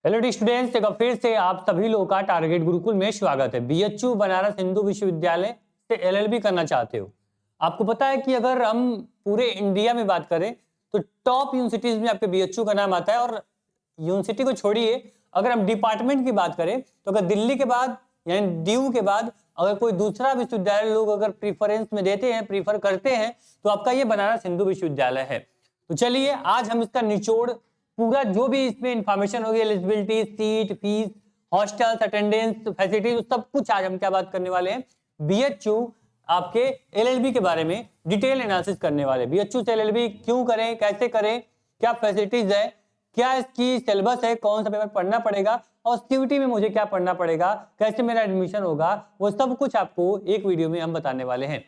Hello students, एक बार फिर से आप सभी लोगों का टारगेट गुरुकुल में स्वागत है। बीएचयू बनारस हिंदू विश्वविद्यालय से एलएलबी करना चाहते हो। आपको पता है कि अगर हम पूरे इंडिया में बात करें तो टॉप यूनिवर्सिटीज में आपके बीएचयू का नाम आता है। और यूनिवर्सिटी को छोड़िए, अगर हम डिपार्टमेंट की बात करें तो अगर दिल्ली के बाद यानी डीयू के बाद अगर कोई दूसरा विश्वविद्यालय लोग अगर प्रीफरेंस में देते हैं, प्रीफर करते हैं, तो आपका ये बनारस हिंदू विश्वविद्यालय है। तो चलिए आज हम इसका निचोड़ पूरा जो भी इसमें इंफॉर्मेशन होगी, eligibility, seat, fees, hostels, attendance, facilities, सब कुछ आज हम क्या बात करने वाले हैं, बीएचयू आपके एलएलबी के बारे में डिटेल एनालिसिस करने वाले। बीएचयू से एलएलबी क्यों करें, कैसे करें, क्या फैसिलिटीज है, क्या इसकी सिलेबस है, कौन सा पेपर पढ़ना पड़ेगा और सीयूटी में मुझे क्या पढ़ना पड़ेगा, कैसे मेरा एडमिशन होगा, वो सब कुछ आपको एक वीडियो में हम बताने वाले हैं।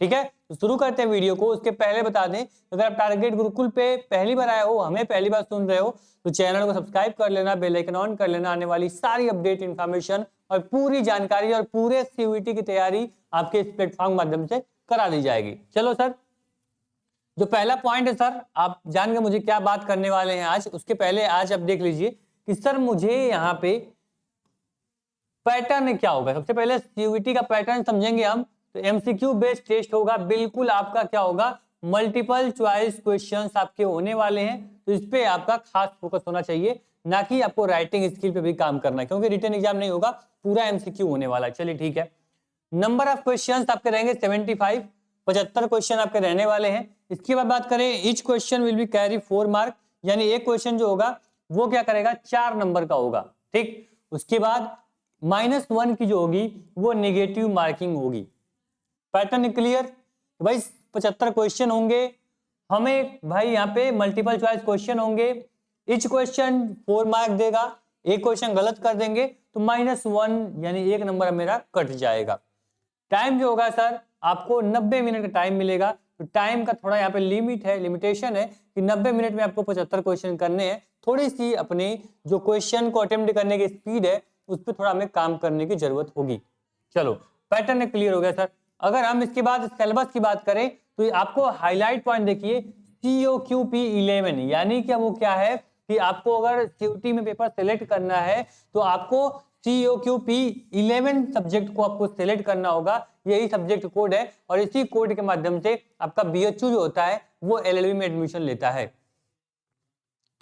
ठीक है, तो शुरू करते हैं वीडियो को। उसके पहले बता दें, अगर आप टारगेट गुरुकुल पे पहली बार आए हो, हमें पहली बार सुन रहे हो, तो चैनल को सब्सक्राइब कर लेना, बेल आइकन ऑन कर लेना। आने वाली सारी अपडेट इन्फॉर्मेशन और पूरी जानकारी और पूरे सीयूटी की तैयारी आपके इस प्लेटफॉर्म माध्यम से करा दी जाएगी। चलो सर, जो पहला पॉइंट है सर, आप जान गए मुझे क्या बात करने वाले हैं आज। उसके पहले आज आप देख लीजिए कि सर मुझे यहाँ पे पैटर्न क्या होगा। सबसे पहले सीयूटी का पैटर्न समझेंगे हम। तो एमसीक्यू बेस्ड टेस्ट होगा, बिल्कुल आपका क्या होगा, मल्टीपल चॉइस क्वेश्चंस आपके होने वाले हैं। तो इस पे आपका खास फोकस होना चाहिए, ना कि आपको राइटिंग स्किल पे भी काम करना है, क्योंकि रिटन एग्जाम नहीं होगा, पूरा एमसीक्यू होने वाला है। चलिए ठीक है, नंबर ऑफ क्वेश्चंस आपके रहेंगे 75, 75 क्वेश्चन आपके रहने वाले हैं। इसके बाद बात करें, each question will be carry 4 mark, यानी एक क्वेश्चन जो होगा वो क्या करेगा, 4 नंबर का होगा। ठीक, उसके बाद -1 की जो होगी वो नेगेटिव मार्किंग होगी। पैटर्न क्लियर भाई, 75 क्वेश्चन होंगे हमें भाई, यहाँ पे मल्टीपल चॉइस क्वेश्चन होंगे, ईच क्वेश्चन 4 मार्क देगा। एक क्वेश्चन गलत कर देंगे तो -1 यानी 1 नंबर मेरा कट जाएगा। टाइम जो होगा सर, आपको 90 मिनट का टाइम मिलेगा। तो टाइम का थोड़ा यहाँ पे लिमिट है, लिमिटेशन है कि 90 मिनट में आपको 75 क्वेश्चन करने हैं। थोड़ी सी अपने जो क्वेश्चन को अटेम्प्ट करने की स्पीड है उस पर थोड़ा हमें काम करने की जरूरत होगी। चलो, पैटर्न क्लियर हो गया सर। अगर हम इसके बाद सिलेबस की बात करें तो आपको हाईलाइट पॉइंट देखिए, COQP 11, यानी कि वो क्या है कि आपको अगर सीयूटी में पेपर सेलेक्ट करना है तो आपको COQP 11 सब्जेक्ट को आपको सेलेक्ट करना होगा। यही सब्जेक्ट कोड है और इसी कोड के माध्यम से आपका बीएचयू जो होता है वो एलएलबी में एडमिशन लेता है।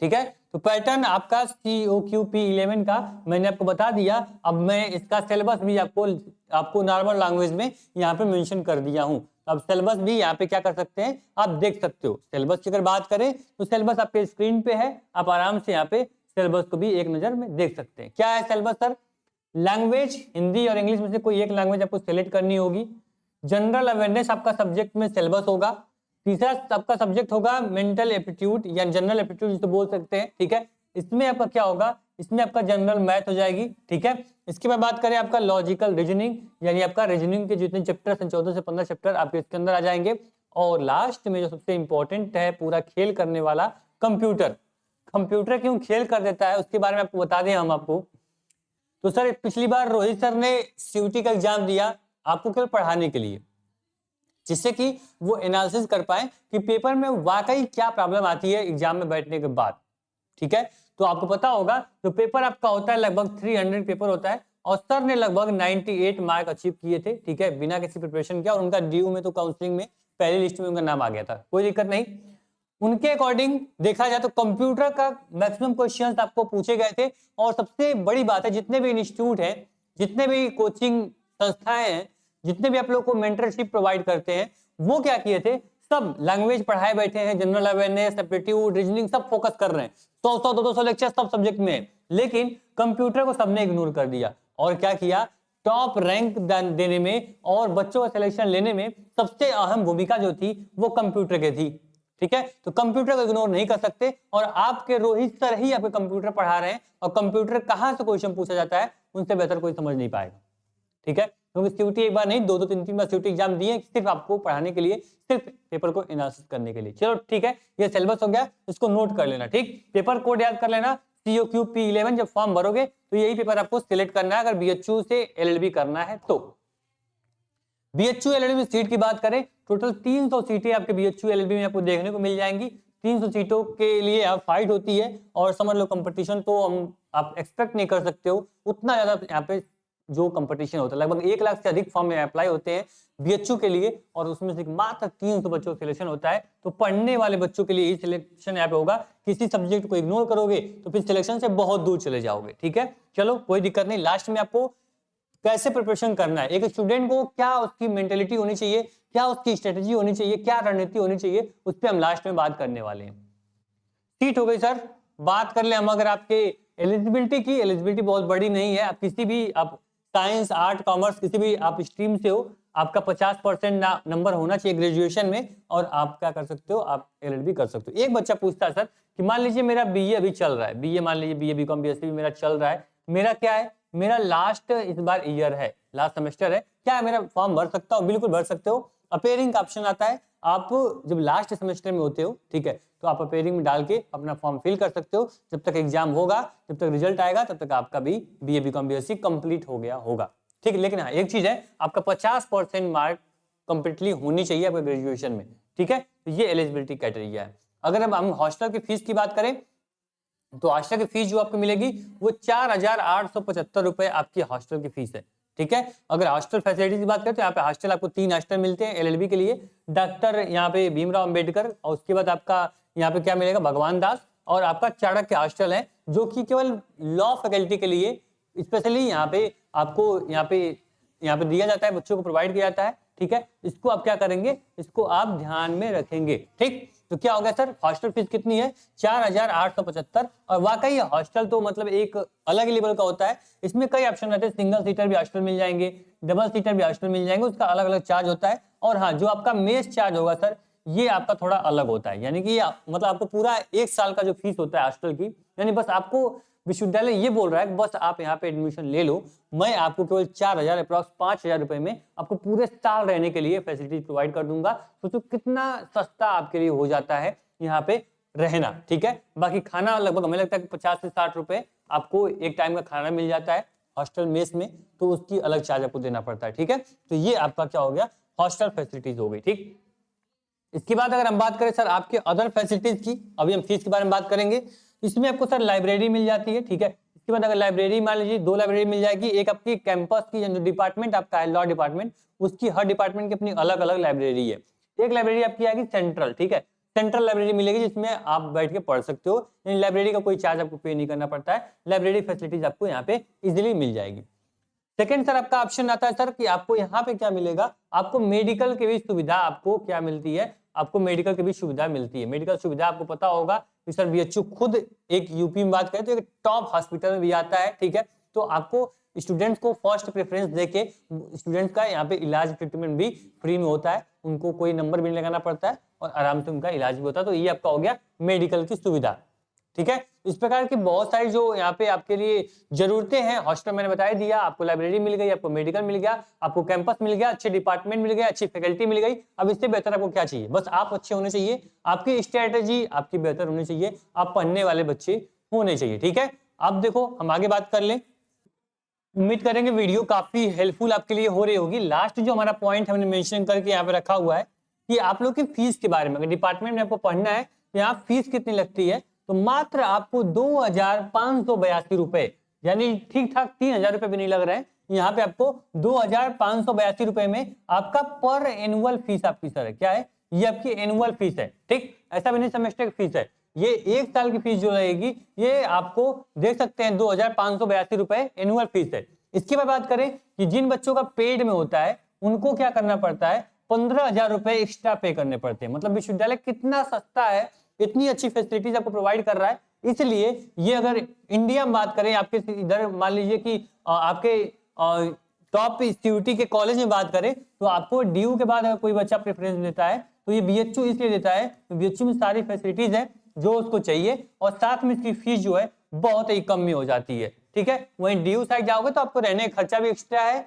ठीक है, तो पैटर्न आपका COQP 11 का मैंने आपको बता दिया। अब मैं इसका सिलेबस भी आपको नॉर्मल लैंग्वेज में यहाँ पे मेंशन कर दिया हूँ। अब सिलेबस भी यहाँ पे क्या कर सकते हैं, आप देख सकते हो। सिलेबस की अगर बात करें तो सिलेबस आपके स्क्रीन पे है, आप आराम से यहाँ पे सिलेबस को भी एक नजर में देख सकते हैं। क्या है सिलेबस सर, लैंग्वेज हिंदी और इंग्लिश में से कोई एक लैंग्वेज आपको सिलेक्ट करनी होगी। जनरल अवेयरनेस आपका सब्जेक्ट में सिलेबस होगा। तीसरा आपका सब्जेक्ट होगा मेंटल एप्टीट्यूड या जनरल एप्टीट्यूड जिसे बोल सकते हैं। ठीक है, इसमें आपका क्या होगा, इसमें आपका जनरल मैथ हो जाएगी। ठीक है, इसके बाद बात करें आपका लॉजिकल रीजनिंग, यानी आपका रीजनिंग के जितने चैप्टर हैं 14 से 15 चैप्टर आपके इसके अंदर आ जाएंगे। और लास्ट में जो सबसे इंपॉर्टेंट है, पूरा खेल करने वाला, कंप्यूटर। कंप्यूटर क्यों खेल कर देता है उसके बारे में आपको बता दें हम आपको। तो सर पिछली बार रोहित सर ने सीयूटी का एग्जाम दिया आपको केवल पढ़ाने के लिए, जिससे कि वो एनालिसिस कर पाए कि पेपर में वाकई क्या प्रॉब्लम आती है एग्जाम में बैठने के बाद। ठीक है, तो आपको पता होगा जो पेपर आपका होता है लगभग 300 पेपर होता है और सर ने लगभग 98 मार्क अचीव किए थे। ठीक है, बिना किसी प्रिपरेशन किया, और उनका ड्यू में तो काउंसलिंग में पहली लिस्ट में उनका नाम आ गया था, कोई दिक्कत नहीं। उनके अकॉर्डिंग देखा जाए तो कंप्यूटर का मैक्सिमम क्वेश्चंस आपको पूछे गए थे। और सबसे बड़ी बात है, जितने भी इंस्टीट्यूट हैं, जितने भी कोचिंग संस्थाएं हैं, जितने भी आप लोग को मेंटरशिप प्रोवाइड करते हैं, वो क्या किए थे, सब लैंग्वेज पढ़ाए बैठे हैं, जनरल अवेयरनेस, एप्टीट्यूड, रीजनिंग सब फोकस कर रहे हैं। 100 200 लेक्चर सब सब्जेक्ट में है, लेकिन कंप्यूटर को सबने इग्नोर कर दिया। और क्या किया, टॉप रैंक देने में और बच्चों का सिलेक्शन लेने में सबसे अहम भूमिका जो थी वो कंप्यूटर की थी। ठीक है, तो कंप्यूटर को इग्नोर नहीं कर सकते। और आपके रोहित सर ही आपके कंप्यूटर पढ़ा रहे हैं, और कंप्यूटर कहां से क्वेश्चन पूछा जाता है उनसे बेहतर कोई समझ नहीं पाएगा। ठीक है, क्योंकि सीयूटी एक बार नहीं, 2 3 3 बार सीयूटी एग्जाम दिए सिर्फ आपको पढ़ाने के लिए, सिर्फ पेपर को एनालिसिस करने के लिए। चलो ठीक है, ये सिलेबस हो गया, इसको नोट कर लेना। ठीक, पेपर कोड याद कर लेना, COQP 11। जब फॉर्म भरोगे तो यही पेपर आपको सिलेक्ट करना है अगर बीएचयू से एलएलबी करना है तो। बीएचयू एलएलबी में सीट की बात करें, टोटल 300 सीटें आपके बीएचयू एलएलबी में आपको देखने को मिल जाएंगी। 300 सीटों के लिए आप फाइट होती है, और समझ लो कंपटीशन तो आप एक्सपेक्ट नहीं कर सकते हो उतना ज्यादा यहाँ पे जो कंपटीशन होता है। लगभग 1 लाख से अधिक फॉर्म में अप्लाई होते हैं बीएचयू के लिए, और उसमें से मात्र 300 बच्चों का सिलेक्शन होता है। तो पढ़ने वाले बच्चों के लिए ही सिलेक्शन यहाँ पे होगा। किसी सब्जेक्ट को इग्नोर करोगे तो फिर सिलेक्शन से बहुत दूर चले जाओगे। ठीक है, चलो कोई दिक्कत नहीं। लास्ट में आपको कैसे प्रिपरेशन करना है, एक स्टूडेंट को क्या उसकी मेंटेलिटी होनी चाहिए, क्या उसकी स्ट्रेटेजी होनी चाहिए, क्या रणनीति होनी चाहिए, उस पर हम लास्ट में बात करने वाले हैं। सीट हो गई सर, बात कर ले हम अगर आपके एलिजिबिलिटी की। एलिजिबिलिटी बहुत बड़ी नहीं है, आप किसी भी आप साइंस आर्ट कॉमर्स किसी भी आप स्ट्रीम से हो, आपका 50% नंबर होना चाहिए ग्रेजुएशन में, और आप क्या कर सकते हो, आप एलएलबी कर सकते हो। एक बच्चा पूछता है सर कि मान लीजिए मेरा बीए अभी चल रहा है, बीए मान लीजिए बीए बीकॉम बीएससी भी मेरा चल रहा है, मेरा क्या है, मेरा लास्ट इस बार ईयर है, लास्ट सेमेस्टर है, क्या मेरा फॉर्म भर सकता हूँ? बिल्कुल भर सकते हो। अपेयरिंग का ऑप्शन आता है, आप जब लास्ट सेमेस्टर में होते हो, ठीक है, तो आप अपेयरिंग में डाल के अपना फॉर्म फिल कर सकते हो। जब तक एग्जाम होगा, जब तक रिजल्ट आएगा, तब तक आपका भी बीए बीकॉम बीएससी कंप्लीट हो गया होगा। ठीक है, लेकिन हाँ एक चीज है, आपका 50% मार्क कंप्लीटली होनी चाहिए आपके ग्रेजुएशन में। ठीक है, तो ये एलिजिबिलिटी क्राइटेरिया है। अगर अब हम हॉस्टल की फीस की बात करें तो हॉस्टल की फीस जो आपको मिलेगी वो 4,875 रुपए आपकी हॉस्टल की फीस है। ठीक है, अगर हॉस्टल फैसिलिटीज की बात करें तो यहाँ पे हॉस्टल आपको 3 हॉस्टल मिलते हैं एलएलबी के लिए, डॉक्टर यहाँ पे भीमराव अंबेडकर, और उसके बाद आपका यहाँ पे क्या मिलेगा, भगवान दास, और आपका चाणक्य हॉस्टल है जो कि केवल लॉ फैकल्टी के लिए स्पेशली यहाँ पे आपको यहाँ पे दिया जाता है, बच्चों को प्रोवाइड किया जाता है। ठीक है, इसको आप क्या करेंगे, इसको आप ध्यान में रखेंगे। ठीक, तो क्या हो गया सर, हॉस्टल फीस कितनी है, 4,875। और वाकई हॉस्टल तो मतलब एक अलग लेवल का होता है, इसमें कई ऑप्शन रहते हैं, सिंगल सीटर भी हॉस्टल मिल जाएंगे, डबल सीटर भी हॉस्टल मिल जाएंगे, उसका अलग अलग चार्ज होता है। और हाँ, जो आपका मेस चार्ज होगा सर, ये आपका थोड़ा अलग होता है, यानी कि मतलब आपको पूरा 1 साल का जो फीस होता है हॉस्टल की, यानी बस आपको विश्वविद्यालय ये बोल रहा है कि बस आप यहाँ पे एडमिशन ले लो, मैं आपको केवल 4,000 अप्रॉक्स 5,000 रुपए में आपको पूरे साल रहने के लिए फैसिलिटीज प्रोवाइड कर दूंगा। सोचो कितना सस्ता आपके लिए हो जाता है यहाँ पे रहना। ठीक है, बाकी खाना लगभग हमें लगता है कि 50 से 60 रुपए आपको एक टाइम का खाना मिल जाता है हॉस्टल मेस में, तो उसकी अलग चार्ज आपको देना पड़ता है। ठीक है, तो ये आपका क्या हो गया, हॉस्टल फैसिलिटीज हो गई। ठीक, इसके बाद अगर हम बात करें सर आपके अदर फैसिलिटीज की, अभी हम फीस के बारे में बात करेंगे। इसमें आपको सर लाइब्रेरी मिल जाती है। ठीक है, इसके बाद अगर लाइब्रेरी मान लीजिए 2 लाइब्रेरी मिल जाएगी, एक आपकी कैंपस की जो डिपार्टमेंट आपका है लॉ डिपार्टमेंट, उसकी हर डिपार्टमेंट की अपनी अलग अलग लाइब्रेरी है। एक लाइब्रेरी आपकी आएगी सेंट्रल। ठीक है, सेंट्रल लाइब्रेरी मिलेगी जिसमें आप बैठ के पढ़ सकते हो, यानी लाइब्रेरी का कोई चार्ज आपको पे नहीं करना पड़ता है, लाइब्रेरी फैसिलिटीज आपको यहाँ पे इजिली मिल जाएगी। सेकेंड सर आपका ऑप्शन आता है सर कि आपको यहाँ पे क्या मिलेगा, आपको मेडिकल की भी सुविधा आपको क्या मिलती है, आपको मेडिकल की भी सुविधा मिलती है। मेडिकल सुविधा आपको पता होगा कि सर बीएचयू खुद एक यूपी में बात करें तो एक टॉप हॉस्पिटल में भी आता है। ठीक है, तो आपको स्टूडेंट्स को फर्स्ट प्रेफरेंस देके स्टूडेंट्स का यहाँ पे इलाज ट्रीटमेंट भी फ्री में होता है, उनको कोई नंबर भी नहीं लगाना पड़ता है और आराम से उनका इलाज भी होता है। तो ये आपका हो गया मेडिकल की सुविधा। ठीक है, इस प्रकार की बहुत सारी जो यहाँ पे आपके लिए जरूरतें हैं, हॉस्टल मैंने बता दिया, आपको लाइब्रेरी मिल गई, आपको मेडिकल मिल गया, आपको कैंपस मिल गया, अच्छे डिपार्टमेंट मिल गए, अच्छी फैकल्टी मिल गई। अब इससे बेहतर आपको क्या चाहिए, बस आप अच्छे होने चाहिए, आपकी स्ट्रेटेजी आपकी बेहतर होनी चाहिए, आप पढ़ने वाले बच्चे होने चाहिए। ठीक है, अब देखो हम आगे बात कर लें। उम्मीद करेंगे वीडियो काफी हेल्पफुल आपके लिए हो रही होगी। लास्ट जो हमारा पॉइंट हमने मेंशन करके यहाँ पे रखा हुआ है कि आप लोग की फीस के बारे में, अगर डिपार्टमेंट में आपको पढ़ना है तो यहाँ फीस कितनी लगती है, तो मात्र आपको 2,582 रुपए, यानी ठीक ठाक 3,000 रुपए भी नहीं लग रहे हैं, यहाँ पे आपको 2,582 रुपए में आपका पर एनुअल फीस आपकी सर है, क्या है, ये आपकी एनुअल फीस है। ठीक, ऐसा भी नहीं सेमेस्टर की फीस है, ये 1 साल की फीस जो रहेगी ये आपको देख सकते हैं 2,582 रुपए एनुअल फीस है। इसके बाद बात करें कि जिन बच्चों का पेड में होता है उनको क्या करना पड़ता है, 15,000 रुपए एक्स्ट्रा पे करने पड़ते हैं। मतलब विश्वविद्यालय कितना सस्ता है, इतनी अच्छी फैसिलिटीज आपको प्रोवाइड कर रहा है। इसलिए ये अगर इंडिया में बात करें, आपके इधर मान लीजिए कि आपके टॉप इंस्टीट्यूट के कॉलेज में बात करें तो आपको डीयू के बाद अगर कोई बच्चा प्रेफरेंस देता है तो ये बीएचयू इसलिए देता है, तो बीएचयू में सारी फैसिलिटीज है जो उसको चाहिए और साथ में इसकी फीस जो है बहुत ही कम में हो जाती है। ठीक है, वहीं डीयू साइड जाओगे तो आपको रहने का खर्चा भी एक्स्ट्रा है,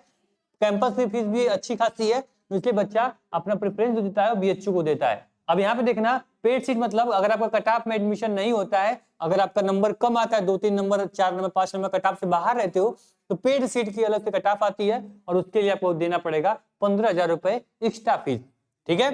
कैंपस की फीस भी अच्छी खासी है, इसलिए बच्चा अपना प्रेफरेंस जो देता है वो बीएचयू को देता है। अब यहाँ पे देखना पेड सीट मतलब अगर आपका कट ऑफ में एडमिशन नहीं होता है, अगर आपका नंबर कम आता है, 2-3 number 4 number 5 number cut off से बाहर रहते हो, तो पेड सीट की अलग से कट ऑफ आती है और उसके लिए आपको देना पड़ेगा 15,000 रुपए एक्स्ट्रा फीस। ठीक है,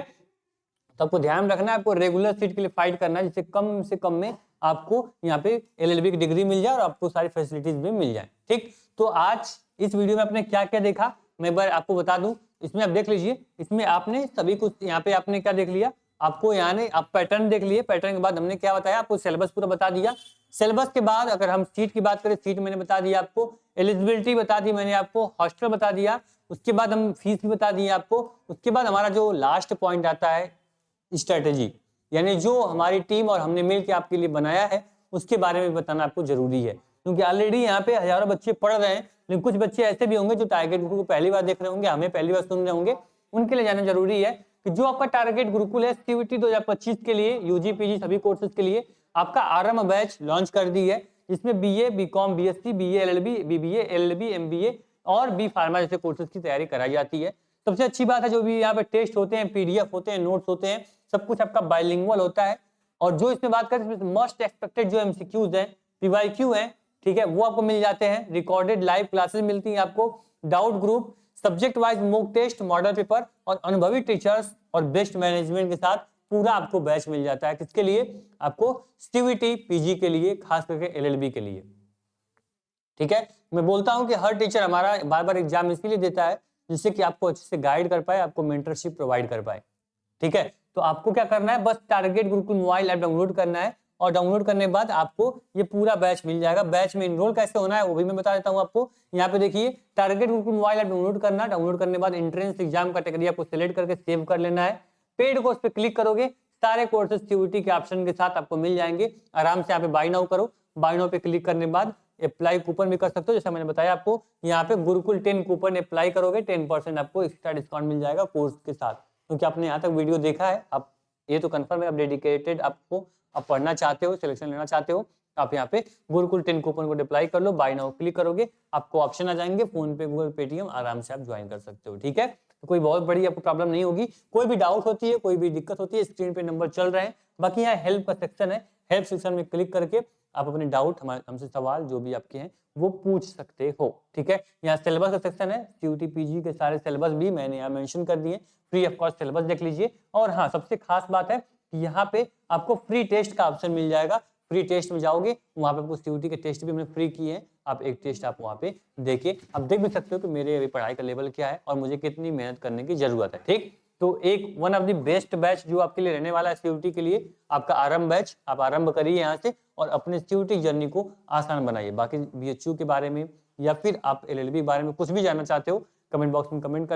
तो आपको ध्यान रखना है, आपको रेगुलर सीट के लिए फाइट करना है, जिससे कम से कम में आपको यहाँ पे LLB की डिग्री मिल जाए और आपको सारी फैसिलिटीज भी मिल जाए। ठीक, तो आज इस वीडियो में आपने क्या क्या देखा मैं एक बार आपको बता दूं। इसमें आप देख लीजिए, इसमें आपने सभी कुछ यहाँ पे आपने क्या देख लिया, आपको यहाँ ने आप पैटर्न देख लिए, पैटर्न के बाद हमने क्या बताया, आपको सिलेबस पूरा बता दिया। सिलेबस के बाद अगर हम सीट की बात करें, सीट मैंने बता दिया आपको, एलिजिबिलिटी बता दी मैंने आपको, हॉस्टल बता दिया, उसके बाद हम फीस भी बता दी आपको। उसके बाद हमारा जो लास्ट पॉइंट आता है स्ट्रेटेजी, यानी जो हमारी टीम और हमने मिलकर आपके लिए बनाया है उसके बारे में बताना आपको जरूरी है, क्योंकि ऑलरेडी यहाँ पे हजारों बच्चे पढ़ रहे हैं, लेकिन कुछ बच्चे ऐसे भी होंगे जो टारगेट गुरुकुल को पहली बार देख रहे होंगे, हमें पहली बार सुन रहे होंगे। उनके लिए जानना जरूरी है कि जो आपका टारगेट गुरुकुल है CUET 2025 के लिए, UG PG सभी कोर्सेज के लिए आपका आरंभ बैच लॉन्च कर दी है, जिसमें BA BCom BSc BA LLB BBA LLB MBA और B फार्मा जैसे कोर्सेज की तैयारी कराई जाती है। सबसे अच्छी बात है, जो भी यहाँ पे टेस्ट होते हैं, PDF होते हैं, नोट्स होते हैं, सब कुछ आपका बाइलिंगुअल होता है। और जो इसमें बात करें, मोस्ट एक्सपेक्टेड जो MCQs हैं, PYQ हैं, ठीक है, वो आपको मिल जाते हैं। रिकॉर्डेड लाइव क्लासेस मिलती हैं आपको, doubt group, subject wise mock test, model paper और अनुभवी टीचर्स और बेस्ट मैनेजमेंट के साथ पूरा आपको बैच मिल जाता है। किसके लिए? आपको CUET PG के लिए, खास करके LLB के लिए। ठीक है, मैं बोलता हूं कि हर टीचर हमारा बार बार एग्जाम इसलिए देता है जिससे कि आपको अच्छे से गाइड कर पाए, आपको मेंटरशिप प्रोवाइड कर पाए। ठीक है, तो आपको क्या करना है, बस target Gurukul mobile app download करना है, और डाउनलोड करने के बाद आपको ये पूरा बैच मिल जाएगा। बैच में इनरोल कैसे होना है वो भी मैं बता देता हूं आपको। यहाँ पे देखिए, target Gurukul mobile app download करना, डाउनलोड करने के बाद एंट्रेंस एग्जाम कैटेगरी आपको सिलेक्ट करके सेव कर लेना है। पेड कोर्स पे क्लिक करोगे, सारे कोर्सेज CUET के ऑप्शन के साथ आपको मिल जाएंगे। आराम से यहाँ पे बाय नाउ करो, बाय नाउ पे क्लिक करने के बाद अप्लाई कूपन भी कर सकते हो, जैसा मैंने बताया आपको। यहाँ पे गुरुकुल 10 कूपन अप्लाई करोगे, 10% आपको एक्स्ट्रा डिस्काउंट मिल जाएगा कोर्स के साथ। क्योंकि आपने यहाँ तक वीडियो देखा है, आप ये तो कंफर्म है, आप डेडिकेटेड, आपको आप पढ़ना चाहते हो, सिलेक्शन लेना चाहते हो, आप यहाँ पे गुरुकुल 10 कूपन को अप्लाई कर लो, बाय नाउ क्लिक करोगे, आपको ऑप्शन आ जाएंगे फोन पे, गूगल, पेटीएम, आराम से आप ज्वाइन कर सकते हो। ठीक है, तो कोई बहुत बड़ी आपको प्रॉब्लम नहीं होगी। कोई भी डाउट होती है, कोई भी दिक्कत होती है, स्क्रीन पे नंबर चल रहे हैं। बाकी यहाँ हेल्प का सेक्शन है, हेल्प सेक्शन में क्लिक करके आप अपने डाउट, हमसे सवाल जो भी आपके हैं वो पूछ सकते हो। ठीक है, यहाँ सिलेबस का सेक्शन है, CUET PG के सारे सिलेबस भी मैंने यहाँ मेंशन कर दिए, फ्री ऑफ कॉस्ट सिलेबस देख लीजिए। और हाँ, सबसे खास बात है कि यहाँ पे आपको फ्री टेस्ट का ऑप्शन मिल जाएगा। फ्री टेस्ट में जाओगे, वहां पे आपको CUET के टेस्ट भी हमने फ्री किए हैं, आप एक टेस्ट आप वहां पे देखिए, आप देख भी सकते हो कि मेरे अभी पढ़ाई का लेवल क्या है और मुझे कितनी मेहनत करने की जरूरत है। ठीक, तो एक one of the best batch जो आपके लिए रहने वाला है CUET के लिए, आपका आरंभ बैच, आप आरंभ करिए यहाँ से और अपने CUET जर्नी को आसान बनाइए। बाकी BHU के बारे में या फिर आप LLB के बारे में कुछ भी जानना चाहते हो, कमेंट बॉक्स में कमेंट कर